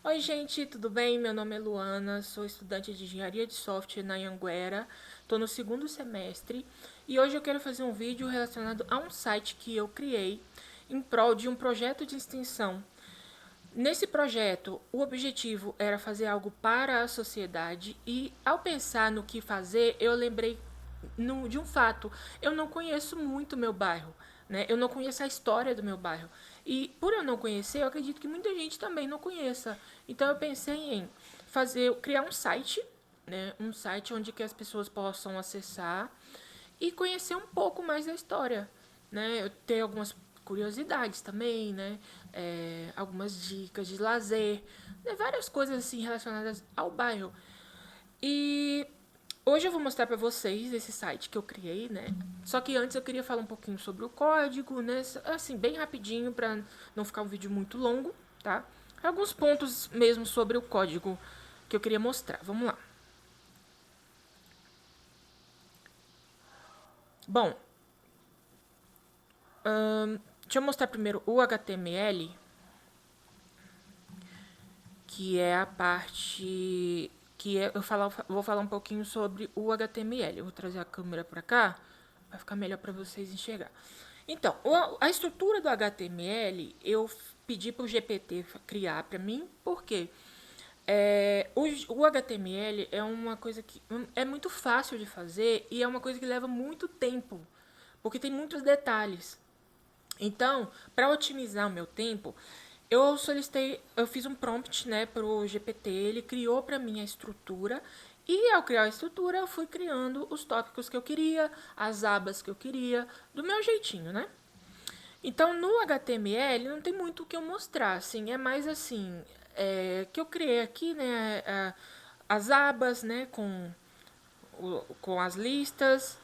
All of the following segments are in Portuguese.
Oi, gente, tudo bem? Meu nome é Luana, sou estudante de engenharia de software na Anhanguera, estou no segundo semestre e hoje eu quero fazer um vídeo relacionado a um site que eu criei em prol de um projeto de extensão. Nesse projeto, o objetivo era fazer algo para a sociedade e, ao pensar no que fazer, eu lembrei de um fato. Eu não conheço muito meu bairro, né? Eu não conheço a história do meu bairro. E, por eu não conhecer, eu acredito que muita gente também não conheça. Então, eu pensei em criar um site, né? Um site onde que as pessoas possam acessar e conhecer um pouco mais da história, né? Eu tenho algumas curiosidades também, né? Algumas dicas de lazer, né? Várias coisas assim relacionadas ao bairro. E hoje eu vou mostrar para vocês esse site que eu criei, né? Só que antes eu queria falar um pouquinho sobre o código, né? Assim, bem rapidinho para não ficar um vídeo muito longo, tá? Alguns pontos mesmo sobre o código que eu queria mostrar. Vamos lá. Bom, deixa eu mostrar primeiro o HTML, que é a parte vou falar um pouquinho sobre o HTML. Eu vou trazer a câmera para cá para ficar melhor para vocês enxergar. Então, a estrutura do HTML eu pedi para o GPT criar para mim, porque o HTML é uma coisa que é muito fácil de fazer e é uma coisa que leva muito tempo, porque tem muitos detalhes. Então, para otimizar o meu tempo, eu fiz um prompt, né, pro GPT, ele criou para mim a estrutura e ao criar a estrutura eu fui criando os tópicos que eu queria, as abas que eu queria, do meu jeitinho, né? Então, no HTML não tem muito o que eu mostrar, assim, é mais assim, que eu criei aqui, né, as abas, né, com as listas,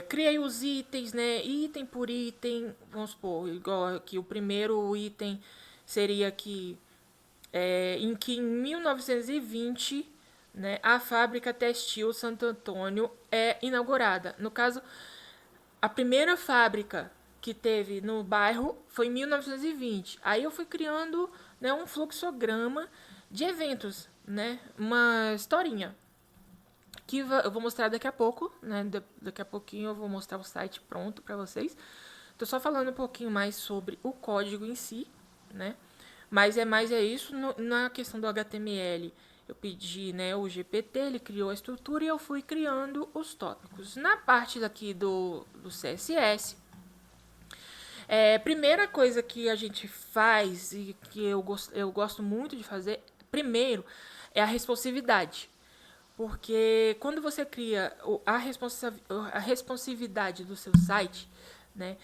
criei os itens, né? Item por item, vamos supor, igual que o primeiro item seria que em 1920, né, a fábrica textil Santo Antônio é inaugurada. No caso, a primeira fábrica que teve no bairro foi em 1920. Aí eu fui criando, né, um fluxograma de eventos, né, uma historinha que eu vou mostrar daqui a pouco, né? Daqui a pouquinho eu vou mostrar o site pronto para vocês. Tô só falando um pouquinho mais sobre o código em si, né? Mas é isso na questão do HTML. Eu pedi, né, o GPT, ele criou a estrutura e eu fui criando os tópicos. Na parte daqui do CSS, primeira coisa que a gente faz e que eu gosto muito de fazer, primeiro, é a responsividade. Porque quando você cria a responsividade do seu site, né,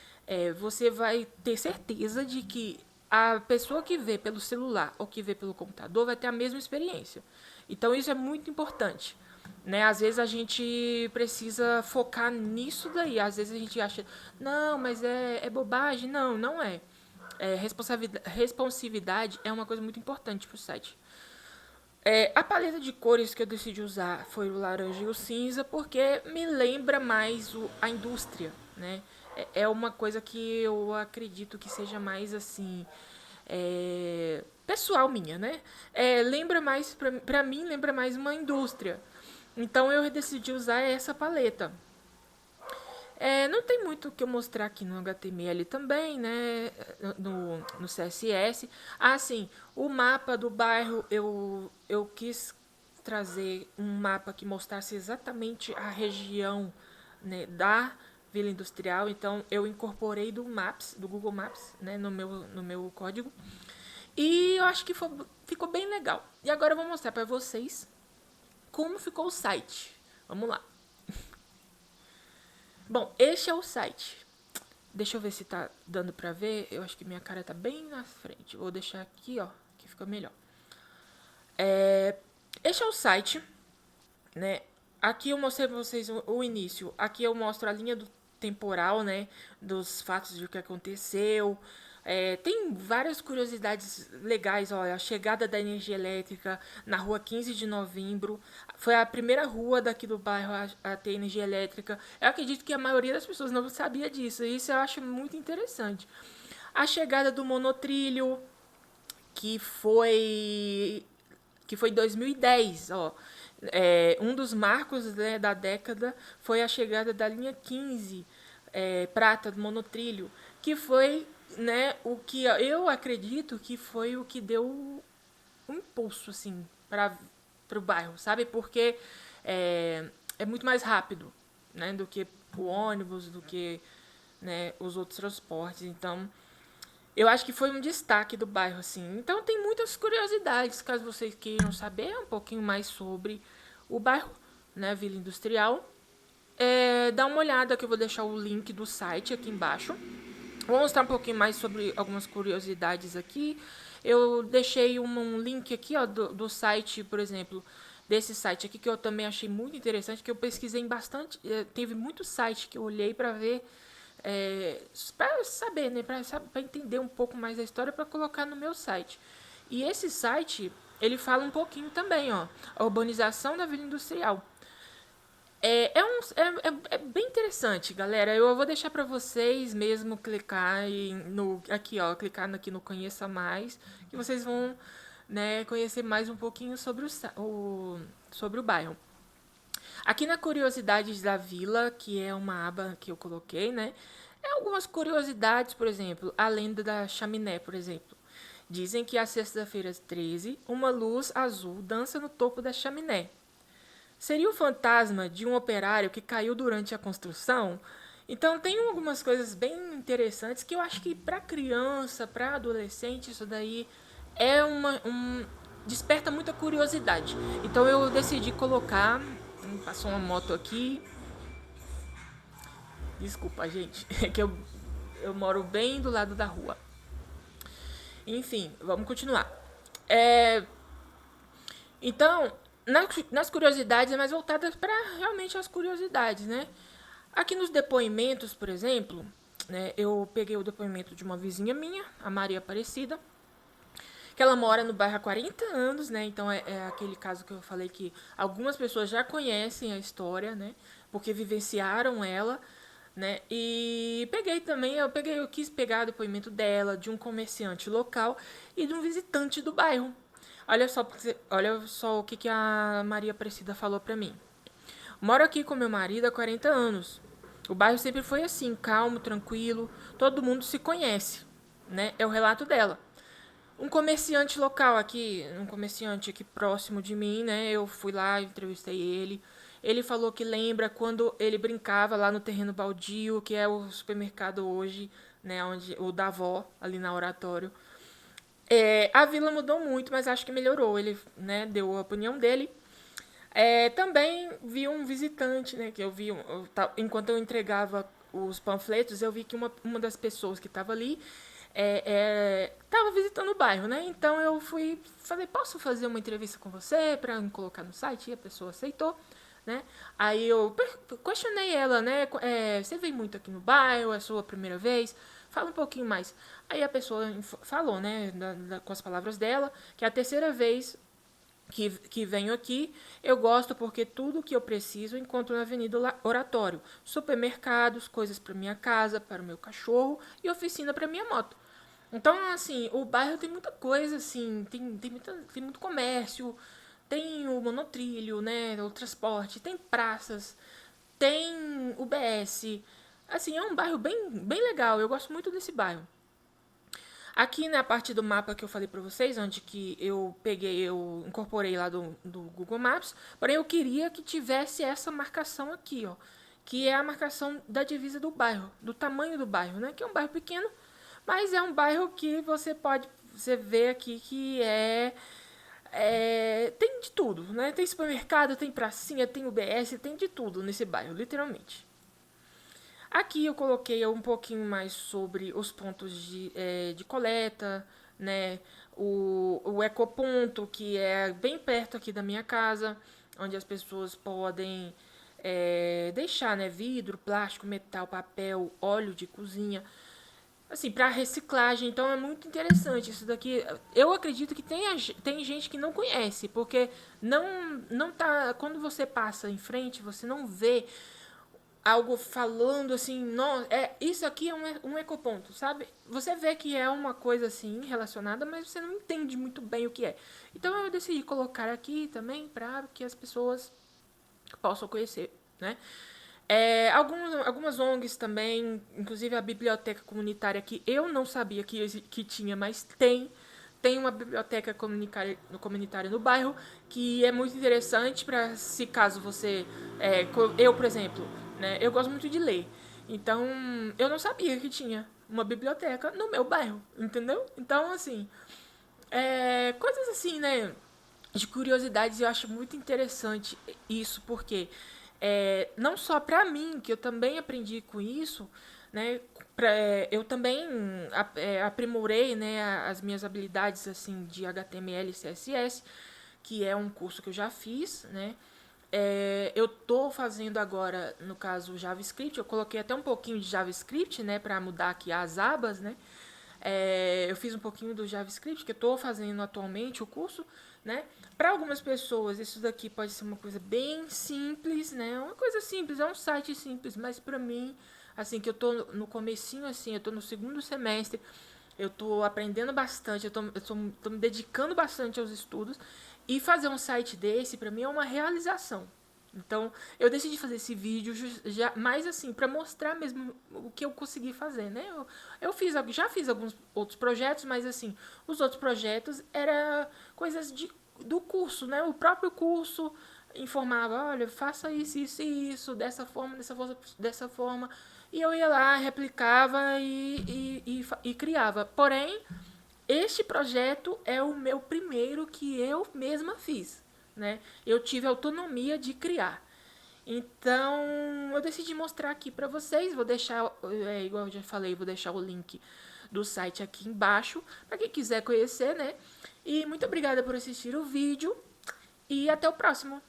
você vai ter certeza de que a pessoa que vê pelo celular ou que vê pelo computador vai ter a mesma experiência. Então isso é muito importante. Né? Às vezes a gente precisa focar nisso daí. Às vezes a gente acha, não, mas é bobagem. Não, não é. Responsividade é uma coisa muito importante para o site. A paleta de cores que eu decidi usar foi o laranja e o cinza, porque me lembra mais a indústria, né? É uma coisa que eu acredito que seja mais assim. Pessoal minha, né? Lembra mais, pra mim, lembra mais uma indústria. Então eu decidi usar essa paleta. Não tem muito o que eu mostrar aqui no HTML também, né? No CSS. Ah, sim, o mapa do bairro eu quis trazer um mapa que mostrasse exatamente a região, né, da Vila Industrial. Então eu incorporei do Google Maps, né, no meu código. E eu acho que ficou bem legal. E agora eu vou mostrar para vocês como ficou o site. Vamos lá. Bom, este é o site. Deixa eu ver se tá dando pra ver. Eu acho que minha cara tá bem na frente. Vou deixar aqui, ó, que fica melhor. Este é o site, né? Aqui eu mostrei pra vocês o início. Aqui eu mostro a linha do temporal, né? Dos fatos de o que aconteceu. Tem várias curiosidades legais, olha, a chegada da energia elétrica na rua 15 de novembro. Foi a primeira rua daqui do bairro a ter energia elétrica. Eu acredito que a maioria das pessoas não sabia disso. E isso eu acho muito interessante. A chegada do monotrilho, que foi 2010, ó. Um dos marcos, né, da década foi a chegada da linha 15 prata do monotrilho, que foi, né, o que eu acredito que foi o que deu um impulso assim para o bairro, sabe? Porque é muito mais rápido, né, do que o ônibus, do que, né, os outros transportes. Então, eu acho que foi um destaque do bairro, assim. Então tem muitas curiosidades, caso vocês queiram saber um pouquinho mais sobre o bairro, né, Vila Industrial. Dá uma olhada que eu vou deixar o link do site aqui embaixo. Vou mostrar um pouquinho mais sobre algumas curiosidades aqui. Eu deixei um link aqui, ó, do site, por exemplo, desse site aqui, que eu também achei muito interessante, que eu pesquisei bastante. Teve muito site que eu olhei para ver, para saber, né, para entender um pouco mais da história, para colocar no meu site. E esse site, ele fala um pouquinho também, ó, a urbanização da Vila Industrial. É bem interessante, galera. Eu vou deixar para vocês mesmo clicar aqui, ó, clicar aqui no Conheça Mais, que vocês vão, né, conhecer mais um pouquinho sobre sobre o bairro. Aqui na Curiosidades da Vila, que é uma aba que eu coloquei, né, algumas curiosidades, por exemplo, a lenda da chaminé, por exemplo. Dizem que às sextas-feiras 13, uma luz azul dança no topo da chaminé. Seria o fantasma de um operário que caiu durante a construção? Então tem algumas coisas bem interessantes que eu acho que para criança, para adolescente, isso daí desperta muita curiosidade. Então eu decidi colocar, passou uma moto aqui. Desculpa, gente, é que eu moro bem do lado da rua. Enfim, vamos continuar. Então, nas curiosidades é mais voltada para realmente as curiosidades, né? Aqui nos depoimentos, por exemplo, né, eu peguei o depoimento de uma vizinha minha, a Maria Aparecida, que ela mora no bairro há 40 anos, né? Então é aquele caso que eu falei que algumas pessoas já conhecem a história, né? Porque vivenciaram ela, né? E eu quis pegar o depoimento dela, de um comerciante local e de um visitante do bairro. Olha só o que a Maria Aparecida falou pra mim. Moro aqui com meu marido há 40 anos. O bairro sempre foi assim, calmo, tranquilo, todo mundo se conhece, né? É o relato dela. Um comerciante aqui próximo de mim, né? Eu fui lá, entrevistei ele. Ele falou que lembra quando ele brincava lá no terreno baldio, que é o supermercado hoje, né? Onde o da avó, ali na Oratório. A vila mudou muito, mas acho que melhorou. Ele, né, deu a opinião dele. Também vi um visitante, né, que enquanto eu entregava os panfletos, eu vi que uma das pessoas que estava ali estava visitando o bairro, né? Então eu falei, posso fazer uma entrevista com você para colocar no site? E a pessoa aceitou, né? Aí eu questionei ela, né? Você vem muito aqui no bairro, é a sua primeira vez? Fala um pouquinho mais. Aí a pessoa falou, né, com as palavras dela, que é a terceira vez que venho aqui. Eu gosto porque tudo que eu preciso encontro na Avenida Oratório. Supermercados, coisas para minha casa, para o meu cachorro e oficina para minha moto. Então, assim, o bairro tem muita coisa, assim, tem muito comércio, tem o monotrilho, né, o transporte, tem praças, tem UBS. Assim, é um bairro bem legal, eu gosto muito desse bairro. Aqui na parte do mapa que eu falei pra vocês, onde que eu incorporei lá do Google Maps, porém eu queria que tivesse essa marcação aqui, ó, que é a marcação da divisa do bairro, do tamanho do bairro, né, que é um bairro pequeno, mas é um bairro que você vê aqui que tem de tudo, né, tem supermercado, tem pracinha, tem UBS, tem de tudo nesse bairro, literalmente. Aqui eu coloquei um pouquinho mais sobre os pontos de coleta, né? O ecoponto, que é bem perto aqui da minha casa, onde as pessoas podem deixar, né, vidro, plástico, metal, papel, óleo de cozinha, assim, para reciclagem. Então é muito interessante isso daqui. Eu acredito que tem gente que não conhece, porque não tá, quando você passa em frente, você não vê algo falando assim, não, isso aqui é um ecoponto, sabe? Você vê que é uma coisa assim relacionada, mas você não entende muito bem o que é. Então eu decidi colocar aqui também para que as pessoas possam conhecer, né? Algumas ONGs também, inclusive a biblioteca comunitária que eu não sabia que tinha, mas tem uma biblioteca comunitária no bairro que é muito interessante para se caso você eu, por exemplo, né, eu gosto muito de ler. Então, eu não sabia que tinha uma biblioteca no meu bairro, entendeu? Então, assim, coisas assim, né? De curiosidades, eu acho muito interessante isso, porque não só pra mim, que eu também aprendi com isso, né? Eu também aprimorei, né, as minhas habilidades assim de HTML e CSS, que é um curso que eu já fiz, né? Eu tô fazendo agora, no caso, JavaScript. Eu coloquei até um pouquinho de JavaScript, né, para mudar aqui as abas, né? Eu fiz um pouquinho do JavaScript, que eu estou fazendo atualmente o curso, né? Para algumas pessoas, isso daqui pode ser uma coisa bem simples, né? Uma coisa simples, é um site simples, mas para mim, assim, que eu tô no comecinho, assim, eu tô no segundo semestre, eu tô aprendendo bastante, tô me dedicando bastante aos estudos, e fazer um site desse, para mim, é uma realização. Então, eu decidi fazer esse vídeo já mais assim, para mostrar mesmo o que eu consegui fazer, né? Já fiz alguns outros projetos, mas assim, os outros projetos eram coisas do curso, né? O próprio curso informava, olha, faça isso, isso e isso, dessa forma. E eu ia lá, replicava e criava. Porém, este projeto é o meu primeiro que eu mesma fiz, né? Eu tive autonomia de criar. Então, eu decidi mostrar aqui para vocês. Vou deixar, igual eu já falei, vou deixar o link do site aqui embaixo para quem quiser conhecer, né? E muito obrigada por assistir o vídeo e até o próximo.